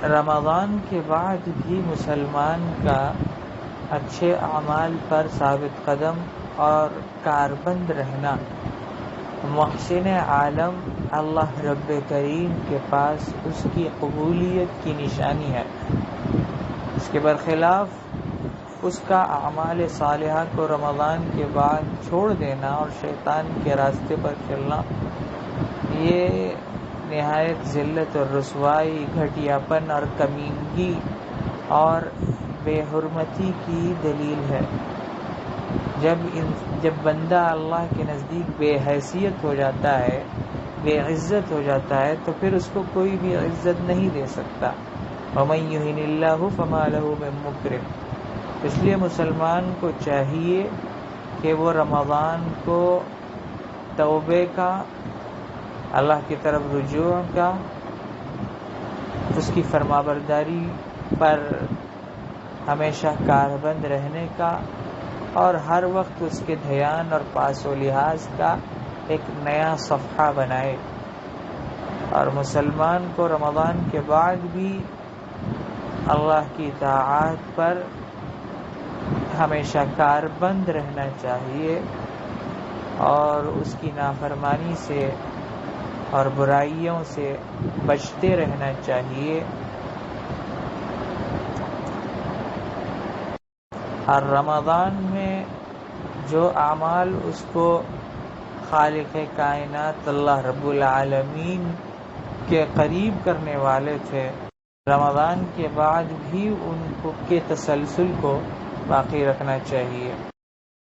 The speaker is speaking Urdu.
رمضان کے بعد بھی مسلمان کا اچھے اعمال پر ثابت قدم اور کاربند رہنا محسن عالم اللہ رب کریم کے پاس اس کی قبولیت کی نشانی ہے۔ اس کے برخلاف اس کا اعمال صالحہ کو رمضان کے بعد چھوڑ دینا اور شیطان کے راستے پر چلنا، یہ نہایت ذلت اور رسوائی، گھٹیاپن اور کمینگی اور بے حرمتی کی دلیل ہے۔ جب بندہ اللہ کے نزدیک بے حیثیت ہو جاتا ہے، بے عزت ہو جاتا ہے، تو پھر اس کو کوئی بھی عزت نہیں دے سکتا۔ وَمَن يُهِنِ اللَّهُ فَمَا لَهُ مِن مُّكْرِمٍ۔ اس لیے مسلمان کو چاہیے کہ وہ رمضان کو توبے کا، اللہ کی طرف رجوع کا، اس کی فرمانبرداری پر ہمیشہ کاربند رہنے کا اور ہر وقت اس کے دھیان اور پاس و لحاظ کا ایک نیا صفحہ بنائے، اور مسلمان کو رمضان کے بعد بھی اللہ کی طاعات پر ہمیشہ کاربند رہنا چاہیے اور اس کی نافرمانی سے اور برائیوں سے بچتے رہنا چاہیے۔ اور رمضان میں جو اعمال اس کو خالق کائنات اللہ رب العالمین کے قریب کرنے والے تھے، رمضان کے بعد بھی ان کے تسلسل کو باقی رکھنا چاہیے۔